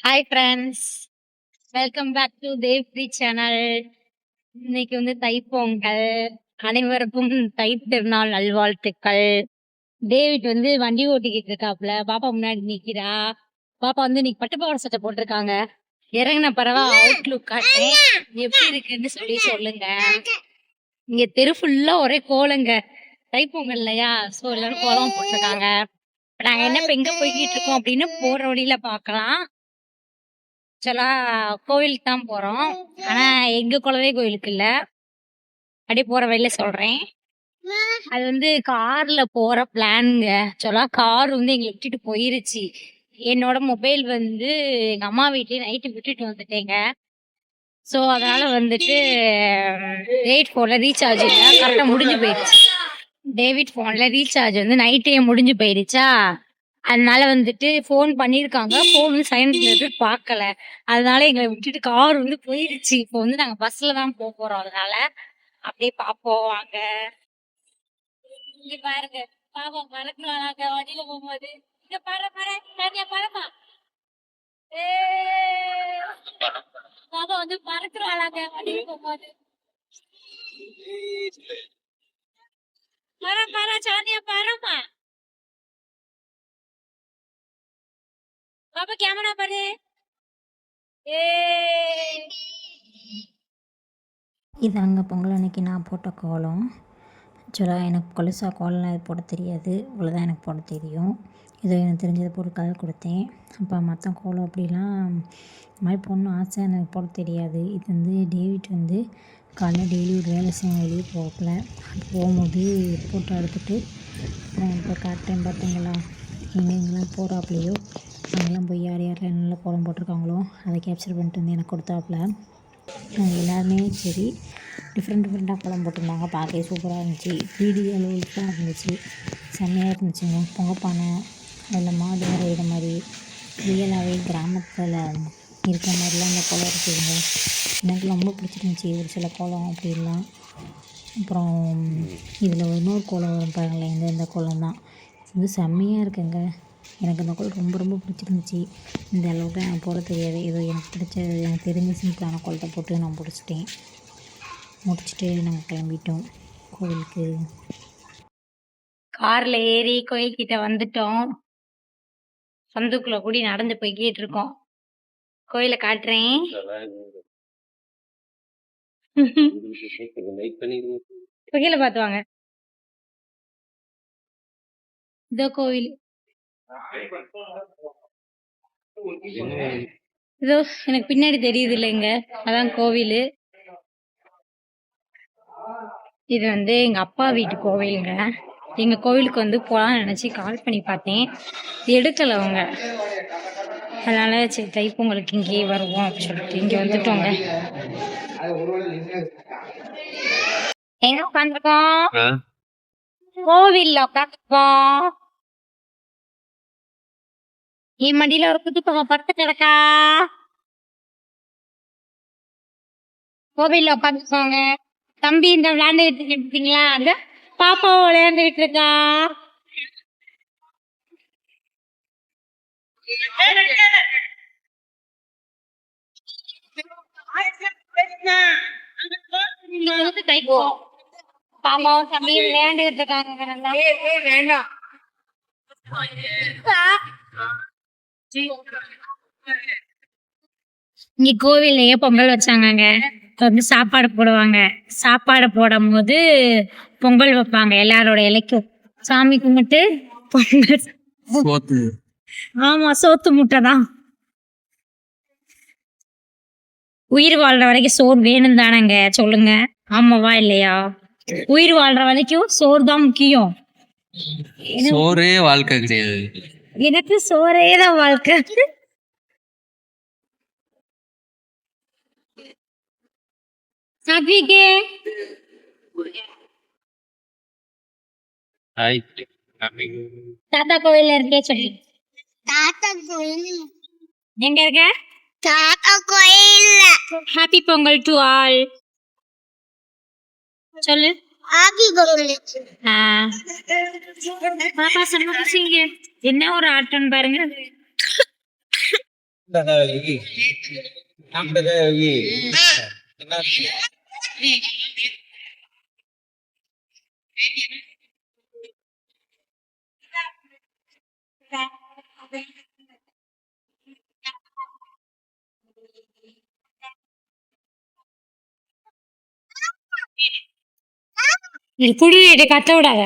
Hi friends, welcome back to Devpree channel. இன்னைக்கு தைப்பொங்கல். அனைவருக்கும் தை திருநாள் நல்வாழ்த்துக்கள். டேவிட் வண்டி ஓட்டிக்கிட்டு இருக்காப்புல. பாப்பா முன்னாடி நிக்கிறா. பாப்பா இன்னைக்கு பட்டுப்பாவாடை சட்டை போட்டிருக்காங்க. இறங்கின பரவா அவுட்லுக் காட்டுறேன், எப்படி இருக்குன்னு சொல்லுங்க. இங்க தெரு ஃபுல்லா ஒரே கோலங்க. தைப்பொங்கல் இல்லையா, சோ எல்லாரும் கோலம் போட்டிருக்காங்க. நாங்க என்ன எங்க போய்கிட்டு இருக்கோம் அப்படின்னு போற வழியில பாக்கலாம். ஆக்சுவலா கோவிலுக்கு தான் போறோம். ஆனா எங்க குலதெய்வ கோயிலுக்கு இல்ல. அப்படியே போற வழியில சொல்றேன். அது கார்ல போற பிளான்ங்க. ஆக்சுவலா கார் எங்களை விட்டுட்டு போயிருச்சு. என்னோட மொபைல் எங்க அம்மா வீட்லயே நைட்டு விட்டுட்டு வந்துட்டேங்க. ஸோ அதனால டேவிட் ஃபோன்ல ரீசார்ஜ் இல்லை, கரெக்டாக முடிஞ்சு போயிடுச்சு. டேவிட் ஃபோன்ல ரீசார்ஜ் நைட்டே முடிஞ்சு போயிடுச்சா, அதனால ஃபோன் பண்ணியிருக்காங்க. ஃபோன் சைலண்ட்ல இருக்கு, பார்க்கல. அதனால எங்களை விட்டுட்டு கார் போயிடுச்சு. இப்போ நாங்க பஸ்ல தான் போறோம். அதனால அப்படியே பார்ப்போம் வாங்க. இங்க பாருங்க, பாப்பா மறக்கலாங்க வண்டியில போகும்போது. இங்க பாரு பாரு, தனியா பாருமா. பாப்பா மறக்கலாங்க வண்டியில போகும்போது. பாரு பாரு, சாந்தியா பாருமா. பாப்பா கேமரா பாரு. இது அங்கே பொங்கல் அன்னைக்கு நான் போட்ட கோலம். ஆக்சுவலாக எனக்கு கொலுசா கோலம்லாம் இது போட தெரியாது, இவ்வளோதான் எனக்கு போட தெரியும். ஏதோ எனக்கு தெரிஞ்சதை போட்டு கலர் கொடுத்தேன். அப்போ மற்ற கோலம் அப்படிலாம் இந்த மாதிரி போடணும் ஆசை, எனக்கு போட தெரியாது. இது டேவிட் காலைல டெய்லி ஒரு வேலை செய்ய வெளியே போகல. போகும்போது ஃபோட்டோ எடுத்துகிட்டு அப்புறம் இப்போ காட்டுறேன் பார்த்தீங்களா, எங்கெங்கெல்லாம் போகிறாப்புலையோ அங்கெல்லாம் போய் யார் யாரெல்லாம் நல்லா கோலம் போட்டிருக்காங்களோ அதை கேப்சர் பண்ணிட்டு எனக்கு கொடுத்தாப்புல. எல்லாருமே சரி டிஃப்ரெண்ட்டாக கோலம் போட்டிருந்தாங்க. பார்க்கவே சூப்பராக இருந்துச்சு. 3D அளவுக்குலாம் இருந்துச்சு, செம்மையாக இருந்துச்சுங்க. பொங்கப்பானை அதில் மாடு வரைகிற மாதிரி ரியலாகவே கிராமத்தில் இருக்கிற மாதிரிலாம் இந்த கோலம் இருக்குதுங்க. எனக்கு ரொம்ப பிடிச்சிருந்துச்சி ஒரு சில கோலம் அப்படிலாம். அப்புறம் இதில் இன்னொரு கோலம் வரும் பாருங்களேன், இந்த கோலம் தான். இது செம்மையாக இருக்குங்க. எனக்கு இந்த கோலம் ரொம்ப ரொம்ப பிடிச்சிருந்துச்சி. இந்த அளவுக்கு எனக்கு போட தெரியாது, ஏதோ எனக்கு தெரிஞ்ச சிம்பிளான கோலத்தை போட்டு நான் முடிச்சுட்டு நாங்கள் கிளம்பிட்டோம் கோவிலுக்கு. கார்ல ஏறி கோயில்கிட்ட வந்துட்டோம். சந்துக்குள்ள கூடி நடந்து போய்கிட்டு இருக்கோம். கோயிலை காட்டுறேன். கீழே பார்த்து வாங்க. இதோ கோவில். இதோ எனக்கு பின்னாடி தெரியுது இல்லைங்க, அதான் கோவில். இது எங்க அப்பா வீட்டு கோவிலுங்க. எங்க கோவிலுக்கு போலாம்னு நினைச்சு கால் பண்ணி பார்த்தேன், எடுக்கல அவங்க. அதனால சரி தைப்பொங்கலுக்கு இங்கேயே வருவோம் அப்படின்னு சொல்லிட்டு இங்க வந்துட்டோங்க. எங்க உட்காந்துருக்கோம்? கோவில்ல உட்காந்துருக்கோம். என் மடியில ஒரு குட்டி பாப்பா படுத்து கிடக்கா. கோவில்ல உட்காந்துருக்கோங்க. தம்பி இந்த விளையாண்டுட்டு இருக்கீங்களா, அந்த பாப்பாவும் விளையாண்டுட்டு இருக்கா. பாப்பாவும் தம்பியும் விளையாண்டுட்டு இருக்காங்க. இங்க கோவில்லயே பொங்கல் வச்சாங்க. சாப்பாடு போடுவாங்க. சாப்பாடு போடும் போது பொங்கல் வைப்பாங்க. எல்லாரோட இலைக்கும் சாமி கும்பிட்டு பொங்கல். ஆமா, சோத்து முட்டை தான். உயிர் வாழ்ற வரைக்கும் சோறு வேணும் தானங்க, சொல்லுங்க. ஆமாவா இல்லையா? உயிர் வாழ்ற வரைக்கும் சோறு தான் முக்கியம். சோறே வாழ்க்கை கிடையாது. எனக்கு சோறே தான் வாழ்க்கை. தாத்தா கோயில் இருக்கே சொல்லி. தாத்தா கோயில் எங்க இருக்க? தாத்தா கோயில். ஹாப்பி பொங்கல் டு ஆல் சொல்லு. ஹாப்பி பொங்கல். பாப்பா சொன்ன என்ன ஒரு ஆட்டம் பாருங்க. இது புடி கத்த விடாத.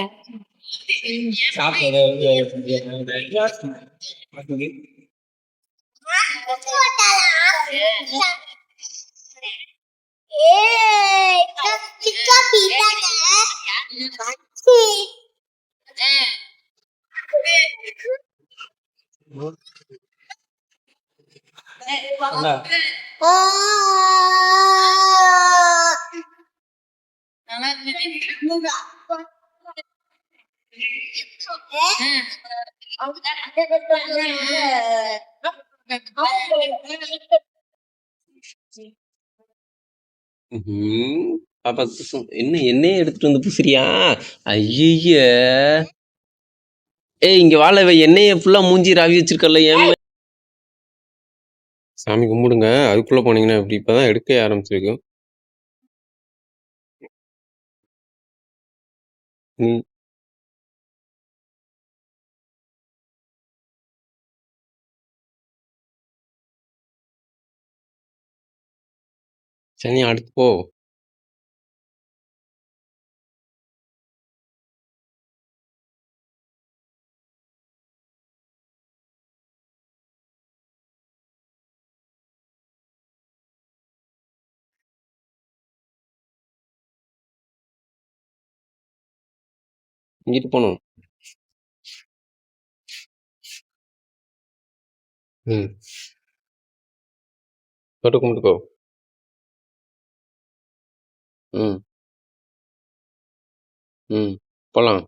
பாப்பா என்ன என்னையே எடுத்துட்டு வந்து பூசுறியா? ஐய ஏய் இங்க வாழ எண்ணெய ஃபுல்லா மூஞ்சி ராவி வச்சிருக்கல ஏன் சாமி கும்பிடுங்க. அதுக்குள்ள போனீங்கன்னா இப்படி இப்பதான் எடுக்க ஆரம்பிச்சிருக்கு. சரி அடுத்து போ. இங்கிட்டு போகணும். தொட்டு கும்பிட்டுக்கோ. போலாம்.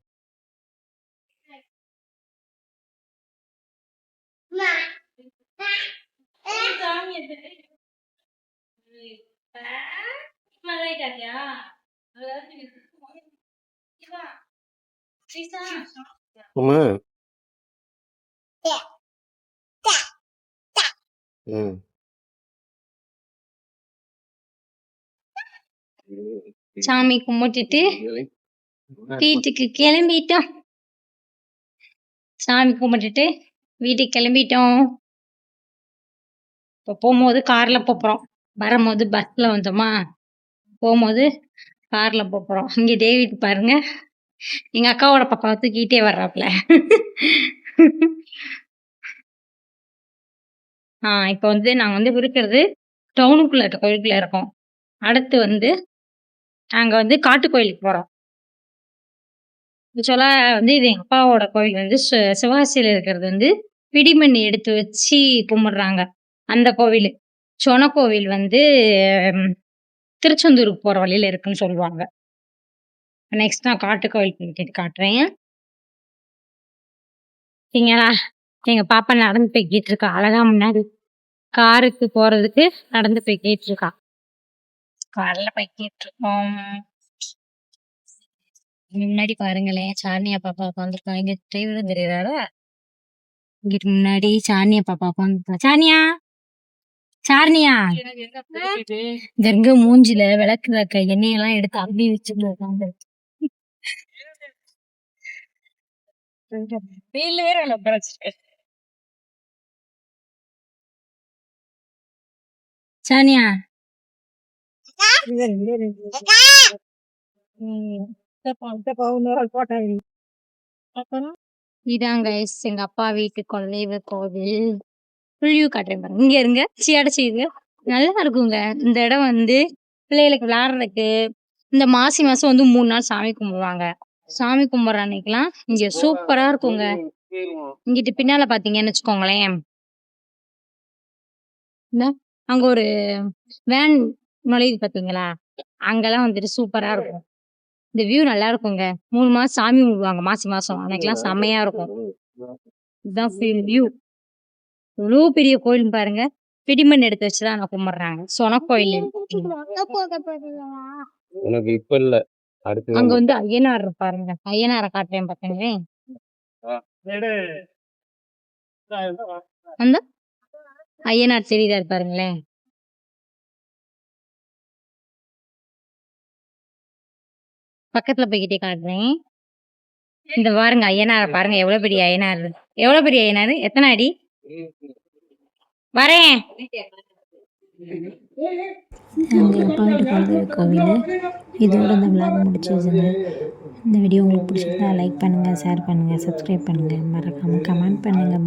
ஆமா. சாமி கும்பிட்டுட்டு வீட்டுக்கு கிளம்பிட்டோம். சாமி கும்பிட்டுட்டு வீட்டுக்கு கிளம்பிட்டோம். இப்போ போகும்போது கார்ல போறோம். வரும்போது பஸ்ல வந்தோமா, போகும்போது கார்ல போறோம். இங்க டேவிட் பாருங்க, எங்க அக்காவோட பாப்பாவை தூக்கிட்டே வர்றாப்ல. இப்போ வந்து நாங்க வந்து இருக்கிறது டவுனுக்குள்ள இருக்க கோயிலுக்குள்ள இருக்கோம். அடுத்து வந்து நாங்க வந்து காட்டு கோயிலுக்கு போறோம். ஆக்சுவலா வந்து இது எங்க அப்பாவோட கோயில் வந்து சிவகாசியில இருக்கிறது வந்து பிடிமண் எடுத்து வச்சு கும்பிடுறாங்க அந்த கோவில். சொன கோவில் வந்து திருச்செந்தூருக்கு போற வழியில இருக்குன்னு சொல்லுவாங்க. நெக்ஸ்ட் நான் காட்டு கோயில் போயிட்டு காட்டுறேன். சரிங்களா? எங்க பாப்பா நடந்து போய்கிட்டு இருக்கா. அழகா முன்னாடி காருக்கு போறதுக்கு நடந்து போய்கிட்டு இருக்கா. கார்ல போய்கிட்டு இருக்கோம். முன்னாடி பாருங்களேன், சார்னியா பாப்பா உட்காந்துருக்கா. இங்க டிரைவர் தெரியுறாரா? இங்கிட்டு முன்னாடி சார்னியா பாப்பா உட்காந்துருக்கா. சார்னியா, சார்னியா கர்க மூஞ்சில விளக்கு எண்ணெயெல்லாம் எடுத்து அப்படி வச்சுருக்காங்க. சானியா இதாங்க எங்க அப்பா வீட்டு குலதெய்வ கோவில். புள்ளியூ காட்டுறேன் பாருங்க. இங்க இருங்க, அடைச்சிங்க. நல்லா இருக்குங்க இந்த இடம். வந்து பிள்ளைகளுக்கு விளையாடுறதுக்கு இந்த மாசி மாசம் வந்து 3 நாள் சாமி கும்பிடுவாங்க. சாமி கும்பிடுற அன்னைக்கெல்லாம் இங்க சூப்பரா இருக்குங்க. இங்கிட்டு பின்னால பாத்தீங்கன்னு வச்சுக்கோங்களேன், அங்க ஒரு வேன் நுழையுது பாத்தீங்களா, அங்கெல்லாம் வந்துட்டு சூப்பரா இருக்கும். இந்த வியூ நல்லா இருக்குங்க. 3 மாசம் சாமி கும்பிடுவாங்க மாசி மாசம். அன்னைக்கெல்லாம் செம்மையா இருக்கும். இதுதான் வியூ. இவ்வளவு பெரிய கோயில் பாருங்க. பிடிமண் எடுத்து வச்சுதான் நான் கும்பிடுறாங்க. சொன கோயில். இப்ப இல்ல, அங்க வந்து ஐயனார் பாருங்க. ஐயனார காட்டுறேன் பாத்தீங்களே. அந்த ஐயனார் தெரியுதாரு பாருங்களேன். பக்கத்துல போய்கிட்டே காட்டுறேன். இந்த பாருங்க ஐயனார பாருங்க, எவ்வளவு பெரிய ஐயனார். எவ்வளவு பெரிய ஐயனாரு? எத்தனை அடி? வரேன். எங்கள் அப்பா வீட்டு குலதெய்வ கோவில். இதோட இந்த விளாக் முடிச்சிருச்சுங்க. இந்த வீடியோ உங்களுக்கு பிடிச்சிருந்தா லைக் பண்ணுங்கள், ஷேர் பண்ணுங்கள், சப்ஸ்கிரைப் பண்ணுங்கள், மறக்காமல் கமெண்ட் பண்ணுங்கள்.